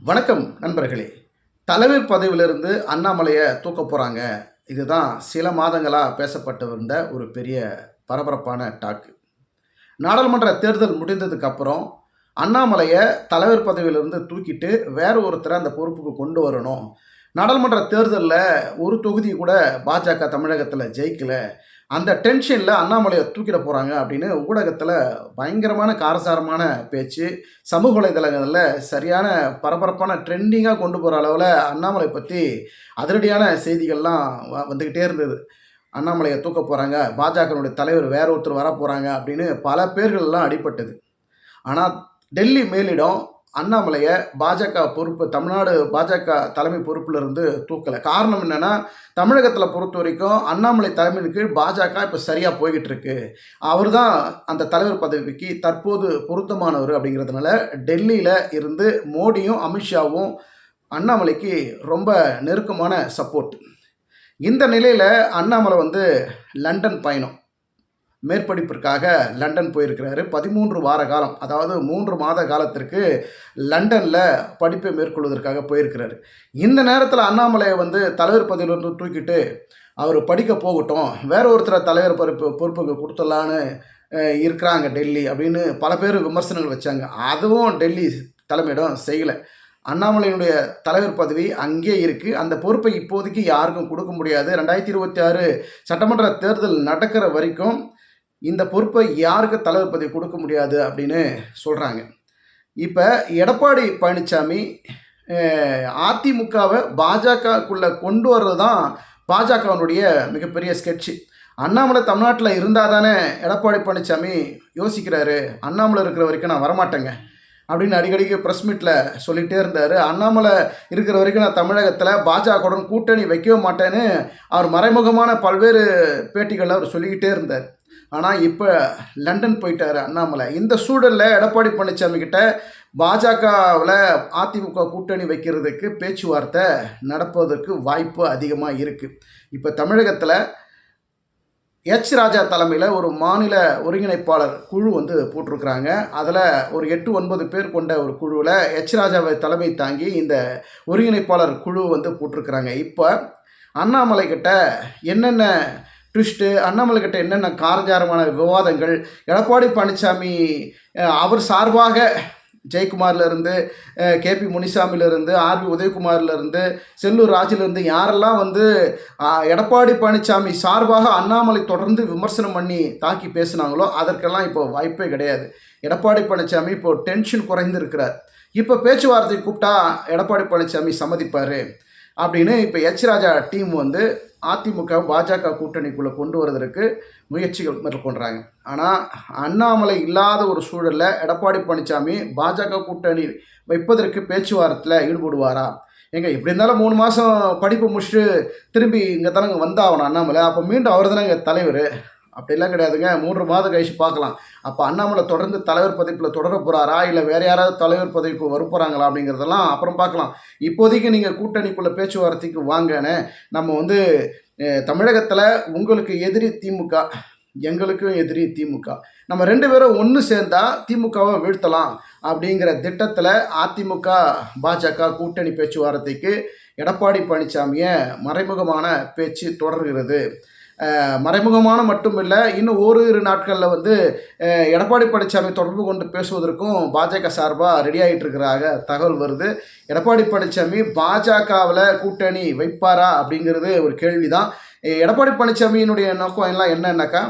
வணக்கம் நண்பர்களே. தலைவர் பதவியிலிருந்து அண்ணாமலையை தூக்க போகிறாங்க. இதுதான் சில மாதங்களாக பேசப்பட்டு வந்த ஒரு பெரிய பரபரப்பான டாக்கு. நாடாளுமன்ற தேர்தல் முடிந்ததுக்கப்புறம் அண்ணாமலையை தலைவர் பதவியிலிருந்து தூக்கிட்டு வேற ஒருத்தரை அந்த பொறுப்புக்கு கொண்டு வரணும். நாடாளுமன்ற தேர்தலில் ஒரு தொகுதி கூட பாஜக தமிழகத்தில் ஜெயிக்கலை. அந்த டென்ஷனில் அண்ணாமலையை தூக்கிட போகிறாங்க அப்படின்னு ஊடகத்தில் பயங்கரமான காரசாரமான பேச்சு, சமூக வலைதளங்களில் சரியான பரபரப்பான ட்ரெண்டிங்காக கொண்டு போகிற அளவில் அண்ணாமலை பற்றி அதிரடியான செய்திகள்லாம் வந்துக்கிட்டே இருந்தது. அண்ணாமலையை தூக்க போகிறாங்க, பாஜகனுடைய தலைவர் வேற ஒருத்தர் வர போகிறாங்க அப்படின்னு பல பேர்கள்லாம் அடிபட்டது. ஆனால் டெல்லி மேலிடம் அண்ணாமலையை பாஜக பொறுப்பு, தமிழ்நாடு பாஜக தலைமை பொறுப்பிலிருந்து தூக்கலை. காரணம் என்னென்னா, தமிழகத்தில் பொறுத்த வரைக்கும் அண்ணாமலை தலைமையின் கீழ் பாஜக இப்போ சரியாக போய்கிட்டு இருக்கு. அவர் தான் அந்த தலைவர் பதவிக்கு தற்போது பொருத்தமானவர். அப்படிங்கிறதுனால டெல்லியில் இருந்து மோடியும் அமித்ஷாவும் அண்ணாமலைக்கு ரொம்ப நெருக்கமான சப்போர்ட். இந்த நிலையில் அண்ணாமலை லண்டன் பயணம், மேற்படிப்பிற்காக லண்டன் போயிருக்கிறாரு. 13 வார காலம், அதாவது 3 மாத காலத்திற்கு லண்டனில் படிப்பை மேற்கொள்வதற்காக போயிருக்கிறாரு. இந்த நேரத்தில் அண்ணாமலையை தலைவர் பதவியிலிருந்து தூக்கிட்டு அவர் படிக்க போகட்டும், வேற ஒருத்தரை தலைவர் பொறுப்புக்கு கொடுத்துடலான்னு இருக்கிறாங்க டெல்லி அப்படின்னு பல பேர் விமர்சனங்கள் வச்சாங்க. அதுவும் டெல்லி தலைமையிடம் செய்யலை. அண்ணாமலையினுடைய தலைவர் பதவி அங்கே இருக்குது. அந்த பொறுப்பை இப்போதைக்கு யாருக்கும் கொடுக்க முடியாது. 2026 சட்டமன்ற தேர்தல் நடக்கிற வரைக்கும் இந்த பொறுப்பை யாருக்கு தலைவர் பதவி கொடுக்க முடியாது அப்படின்னு சொல்கிறாங்க. இப்போ எடப்பாடி பழனிசாமி அதிமுகவை பாஜகக்குள்ளே கொண்டு வர்றது தான் பாஜகவினுடைய மிகப்பெரிய ஸ்கெட்சு. அண்ணாமலை தமிழ்நாட்டில் இருந்தால் தானே எடப்பாடி பழனிசாமி யோசிக்கிறாரு, அண்ணாமலை இருக்கிற வரைக்கும் நான் வரமாட்டேங்க அப்படின்னு அடிக்கடிக்கு ப்ரெஸ் மீட்டில் சொல்லிகிட்டே இருந்தார். அண்ணாமலை இருக்கிற வரைக்கும் நான் தமிழகத்தில் பாஜகவுடன் கூட்டணி வைக்கவே மாட்டேன்னு அவர் மறைமுகமான பல்வேறு பேட்டிகளில் அவர் சொல்லிக்கிட்டே இருந்தார். ஆனால் இப்போ லண்டன் போயிட்டார் அண்ணாமலை. இந்த சூழலில் எடப்பாடி பழனிசாமி கிட்ட பாஜகவில் அதிமுக கூட்டணி வைக்கிறதுக்கு பேச்சுவார்த்தை நடப்பதற்கு வாய்ப்பு அதிகமாக இருக்குது. இப்போ தமிழகத்தில் ராஜா தலைமையில் ஒரு மாநில ஒருங்கிணைப்பாளர் குழு போட்டிருக்கிறாங்க. அதில் ஒரு 8-9 பேர் கொண்ட ஒரு குழுவில் ராஜாவை தலைமை தாங்கி இந்த ஒருங்கிணைப்பாளர் குழு போட்டிருக்கிறாங்க. இப்போ அண்ணாமலை கிட்ட என்னென்ன ட்விஸ்ட்டு, அண்ணாமலை கிட்ட என்னென்ன காரஞ்சாரமான விவாதங்கள், எடப்பாடி பழனிசாமி அவர் சார்பாக ஜெயக்குமார்லேருந்து, கேபி முனிசாமியிலேருந்து, ஆர்பி உதயகுமார்லேருந்து, செல்லூர் ராஜிலேருந்து யாரெல்லாம் எடப்பாடி பழனிசாமி சார்பாக அண்ணாமலை தொடர்ந்து விமர்சனம் பண்ணி தாக்கி பேசினாங்களோ அதற்கெல்லாம் இப்போ வாய்ப்பே கிடையாது. எடப்பாடி பழனிசாமி இப்போ டென்ஷன் குறைந்திருக்கிறார். இப்போ பேச்சுவார்த்தை கூப்பிட்டா எடப்பாடி பழனிசாமி சம்மதிப்பார் அப்படின்னு இப்போ ராஜா டீம் அதிமுக பாஜக கூட்டணிக்குள்ளே கொண்டு வருவதற்கு முயற்சிகள் மேற்கொள்கிறாங்க. ஆனால் அண்ணாமலை இல்லாத ஒரு சூழலில் எடப்பாடி பழனிசாமி பாஜக கூட்டணி வைப்பதற்கு பேச்சுவார்த்தையில் ஈடுபடுவாரா? எப்படி இருந்தாலும் 3 மாதம் படிப்பு முடிச்சுட்டு திரும்பி இங்கே தானங்க வந்தாகணும் அண்ணாமலை. அப்போ மீண்டும் அவர் தானே தலைவர். அப்படிலாம் கிடையாதுங்க, 3 மாதம் கழிச்சு பார்க்கலாம். அப்போ அண்ணாமலை தொடர்ந்து தலைவர் பதவியில் தொடர போகிறாரா, இல்லை வேறு யாராவது தலைவர் பதவிக்கு வரப்போகிறாங்களா அப்படிங்கிறதெல்லாம் அப்புறம் பார்க்கலாம். இப்போதைக்கு நீங்கள் கூட்டணிக்குள்ளே பேச்சுவார்த்தைக்கு வாங்கன்னு நம்ம தமிழகத்தில் உங்களுக்கு எதிரி திமுக, எங்களுக்கும் எதிரி திமுக, நம்ம 2 பேரும் ஒன்று சேர்ந்தால் திமுகவை வீழ்த்தலாம் அப்படிங்கிற திட்டத்தில் அதிமுக பாஜக கூட்டணி பேச்சுவார்த்தைக்கு எடப்பாடி பழனிசாமியை மறைமுகமான பேச்சு தொடர்கிறது. மறைமுகமான மட்டும் இல்லை, இன்னும் ஓரிரு நாட்களில் எடப்பாடி பழனிசாமி தொடர்பு கொண்டு பேசுவதற்கும் பாஜக சார்பாக ரெடி ஆகிட்டு இருக்கிறாங்க தகவல் வருது. எடப்பாடி பழனிசாமி பாஜகவில் கூட்டணி வைப்பாரா அப்படிங்கிறது ஒரு கேள்வி தான். எடப்பாடி பழனிசாமியினுடைய நோக்கம் எல்லாம் என்னன்னாக்கா,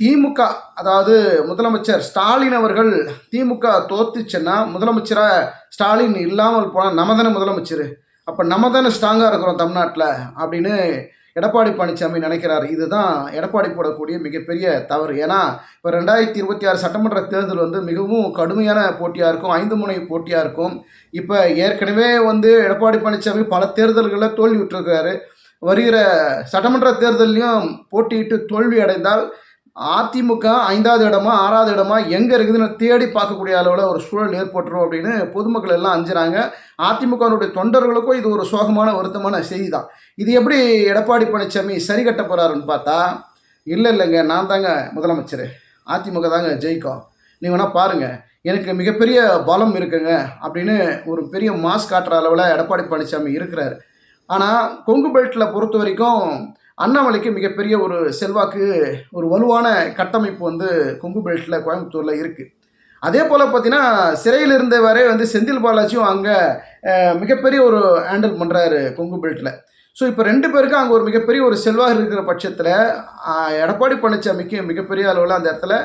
திமுக, அதாவது முதலமைச்சர் ஸ்டாலின் அவர்கள் திமுக தோத்துச்சுன்னா முதலமைச்சராக ஸ்டாலின் இல்லாமல் போனால் நம்ம தானே முதலமைச்சர், அப்போ நம்ம தானே ஸ்ட்ராங்காக இருக்கிறோம் தமிழ்நாட்டில் அப்படின்னு எடப்பாடி பழனிசாமி நினைக்கிறார். இதுதான் எடப்பாடி போடக்கூடிய மிகப்பெரிய தவறு. ஏன்னா இப்போ 2026 சட்டமன்ற தேர்தல் மிகவும் கடுமையான போட்டியாக இருக்கும், 5 முனை போட்டியாக இருக்கும். இப்போ ஏற்கனவே எடப்பாடி பழனிசாமி பல தேர்தல்களில் தோல்வி விட்டுருக்கிறாரு. வருகிற சட்டமன்ற தேர்தலையும் போட்டியிட்டு தோல்வி அடைந்தால் அதிமுக 5வது இடமா 6வது இடமா எங்கே இருக்குதுன்னு தேடி பார்க்கக்கூடிய அளவில் ஒரு சூழல் ஏற்பட்டுரும் அப்படின்னு பொதுமக்கள் எல்லாம் அஞ்சுறாங்க. அதிமுகனுடைய தொண்டர்களுக்கும் இது ஒரு சோகமான வருத்தமான செய்தி தான். இது எப்படி எடப்பாடி பழனிசாமி சரி கட்ட போகிறாருன்னு பார்த்தா, இல்லைங்க நான் தாங்க முதலமைச்சர், அதிமுக தாங்க ஜெயிக்கும், நீங்கள் வேணால் பாருங்கள், எனக்கு மிகப்பெரிய பலம் இருக்குங்க அப்படின்னு ஒரு பெரிய மாஸ் காட்டுற அளவில் எடப்பாடி பழனிசாமி இருக்கிறார். ஆனால் கொங்கு பெல்ட்டில் பொறுத்த வரைக்கும் அண்ணாமலைக்கு மிகப்பெரிய ஒரு செல்வாக்கு, ஒரு வலுவான கட்டமைப்பு வந்து கொங்கு பெல்ட்டில் கோயம்புத்தூரில் இருக்குது. அதே போல் பார்த்தீங்கன்னா சிறையில் இருந்தவரே வந்து செந்தில் பாலாஜியும் அங்கே மிகப்பெரிய ஒரு ஹேண்டில் பண்ணுறாரு கொங்கு பெல்ட்டில். ஸோ இப்போ 2 பேருக்கும் அங்கே ஒரு மிகப்பெரிய ஒரு செல்வாக்கு இருக்கிற பட்சத்தில் எடப்பாடி பழனிசாமிக்கு மிகப்பெரிய அளவில் அந்த இடத்துல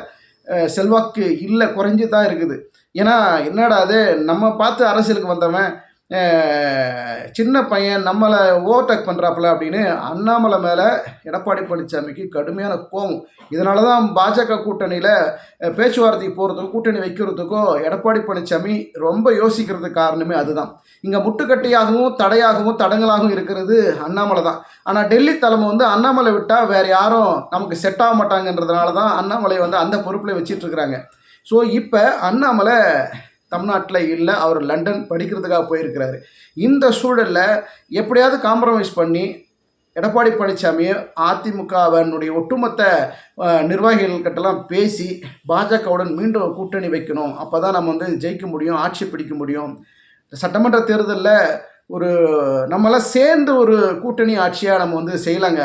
செல்வாக்கு இல்லை, குறைஞ்சி தான் இருக்குது. ஏன்னா என்னடா அது, நம்ம பார்த்து அரசியலுக்கு வந்தவன் சின்ன பையன் நம்மளை ஓவர்டேக் பண்ணுறாப்புல அப்படின்னு அண்ணாமலை மேலே எடப்பாடி பழனிசாமிக்கு கடுமையான கோபம். இதனால தான் பாஜக கூட்டணியில் பேச்சுவார்த்தைக்கு போகிறதுக்கோ கூட்டணி வைக்கிறதுக்கோ எடப்பாடி பழனிசாமி ரொம்ப யோசிக்கிறதுக்கு காரணமே அதுதான். இங்கே முட்டுக்கட்டையாகவும் தடையாகவும் தடங்களாகவும் இருக்கிறது அண்ணாமலை தான். ஆனால் டெல்லி தலைமை வந்து அண்ணாமலை விட்டால் வேறு யாரும் நமக்கு செட் ஆக மாட்டாங்கன்றதுனால தான் அண்ணாமலை வந்து அந்த பொறுப்பில் வச்சிட்ருக்குறாங்க. ஸோ இப்போ அண்ணாமலை தமிழ்நாட்டில் இல்லை, அவர் லண்டன் படிக்கிறதுக்காக போயிருக்கிறாரு. இந்த சூழலில் எப்படியாவது காம்ப்ரமைஸ் பண்ணி எடப்பாடி பழனிசாமியை அதிமுகவினுடைய ஒட்டுமொத்த நிர்வாகிகள்கிட்டலாம் பேசி பாஜகவுடன் மீண்டும் கூட்டணி வைக்கணும். அப்போ தான் நம்ம வந்து ஜெயிக்க முடியும், ஆட்சி பிடிக்க முடியும். சட்டமன்ற தேர்தலில் ஒரு நம்மளாம் சேர்ந்து ஒரு கூட்டணி ஆட்சியாக நம்ம வந்து செய்யலாங்க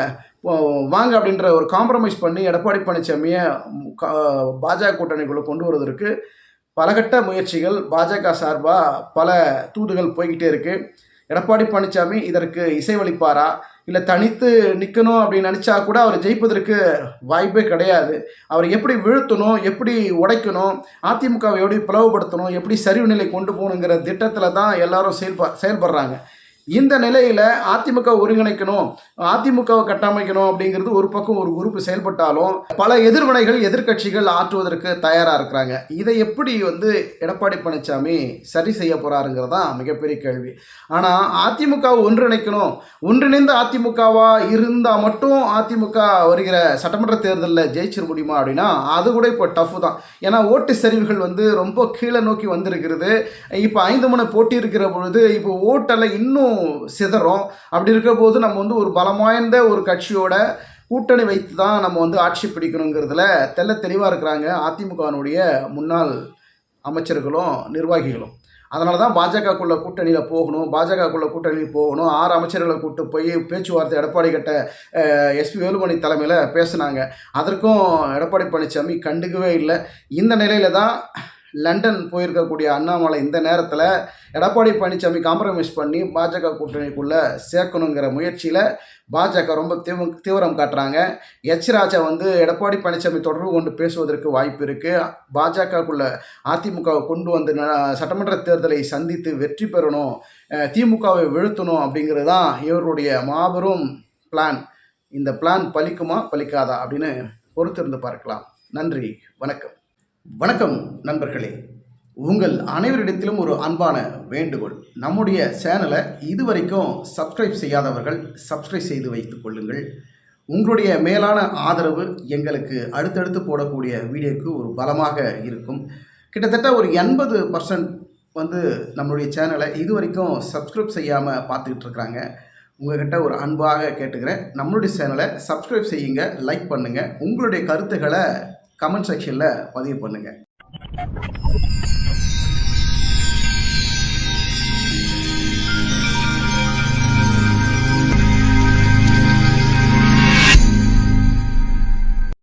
வாங்க அப்படின்ற ஒரு காம்ப்ரமைஸ் பண்ணி எடப்பாடி பழனிசாமியை பாஜக கூட்டணிக்குள்ளே கொண்டு வருவதற்கு பலகட்ட முயற்சிகள் பாஜக சார்பாக பல தூதுகள் போய்கிட்டே இருக்குது. எடப்பாடி பழனிசாமி இதற்கு இசைவளிப்பாரா, இல்லை தனித்து நிற்கணும் அப்படின்னு நினச்சா கூட அவர் ஜெயிப்பதற்கு வாய்ப்பே கிடையாது. அவர் எப்படி வீழ்த்தணும், எப்படி உடைக்கணும், அதிமுகவை எப்படி பிளவுபடுத்தணும், எப்படி சரிவு நிலை கொண்டு போகணுங்கிற திட்டத்தில் தான் எல்லாரும் செயல்படுறாங்க. இந்த நிலையில் அதிமுக ஒருங்கிணைக்கணும், அதிமுகவை கட்டமைக்கணும் அப்படிங்கிறது ஒரு பக்கம் ஒரு குரூப் செயல்பட்டாலும் பல எதிர்வினைகள் எதிர்கட்சிகள் ஆற்றுவதற்கு தயாராக இருக்கிறாங்க. இதை எப்படி வந்து எடப்பாடி பழனிசாமி சரி செய்ய போகிறாருங்கிறது தான் மிகப்பெரிய கேள்வி. ஆனால் அதிமுகவை ஒன்றிணைக்கணும், ஒன்றிணைந்த அதிமுகவாக இருந்தால் மட்டும் அதிமுக வருகிற சட்டமன்ற தேர்தலில் ஜெயிச்சிட முடியுமா அப்படின்னா அது கூட இப்போ டஃப் தான். ஏன்னா ஓட்டு சரிவுகள் வந்து ரொம்ப கீழே நோக்கி வந்திருக்கிறது. இப்போ 5 முனை போட்டி இருக்கிற பொழுது இப்போ ஓட்டெல்லாம் இன்னும் சிதறும். அப்படி இருக்கிற போது நம்ம வந்து ஒரு பலம் வாய்ந்த ஒரு கட்சியோட கூட்டணி வைத்து தான் நம்ம வந்து ஆட்சி பிடிக்கணுங்கிறதுல தெளிவாக இருக்கிறாங்க அதிமுகவினுடைய முன்னாள் அமைச்சர்களும் நிர்வாகிகளும். அதனால தான் பாஜகக்குள்ள கூட்டணியில் போகணும், பாஜகக்குள்ள கூட்டணியில் போகணும் 6 அமைச்சர்களை கூப்பிட்டு போய் பேச்சுவார்த்தை எடப்பாடி கிட்ட எஸ்பி வேலுமணி தலைமையில் பேசுனாங்க. அதற்கும் எடப்பாடி பழனிசாமி கண்டுக்கவே இல்லை. இந்த நிலையில் தான் லண்டன் போயிருக்கக்கூடிய அண்ணாமலை இந்த நேரத்தில் எடப்பாடி பழனிசாமி காம்ப்ரமைஸ் பண்ணி பாஜக கூட்டணிக்குள்ளே சேர்க்கணுங்கிற முயற்சியில் பாஜக ரொம்ப தீவிரம் காட்டுறாங்க. ராஜா வந்து எடப்பாடி பழனிசாமி தொடர்பு கொண்டு பேசுவதற்கு வாய்ப்பு இருக்குது. பாஜகக்குள்ளே அதிமுகவை கொண்டு வந்து சட்டமன்ற தேர்தலை சந்தித்து வெற்றி பெறணும், திமுகவை வீழ்த்தணும் அப்படிங்கிறது தான் இவருடைய மாபெரும் பிளான். இந்த பிளான் பலிக்குமா பலிக்காதா அப்படின்னு பொறுத்திருந்து பார்க்கலாம். நன்றி, வணக்கம். வணக்கம் நண்பர்களே, உங்கள் அனைவரிடத்திலும் ஒரு அன்பான வேண்டுகோள். நம்முடைய சேனலை இதுவரைக்கும் சப்ஸ்கிரைப் செய்யாதவர்கள் சப்ஸ்கிரைப் செய்து வைத்துக் கொள்ளுங்கள். உங்களுடைய மேலான ஆதரவு எங்களுக்கு அடுத்தடுத்து போடக்கூடிய வீடியோக்கு ஒரு பலமாக இருக்கும். கிட்டத்தட்ட ஒரு 80% வந்து நம்மளுடைய சேனலை இதுவரைக்கும் சப்ஸ்கிரைப் செய்யாமல் பார்த்துக்கிட்டு இருக்கிறாங்க. உங்கள்கிட்ட ஒரு அன்பாக கேட்டுக்கிறேன், நம்மளுடைய சேனலை சப்ஸ்கிரைப் செய்யுங்க, லைக் பண்ணுங்கள், உங்களுடைய கருத்துக்களை கமெண்ட் செக்ஷனில் பதிவு பண்ணுங்கள்.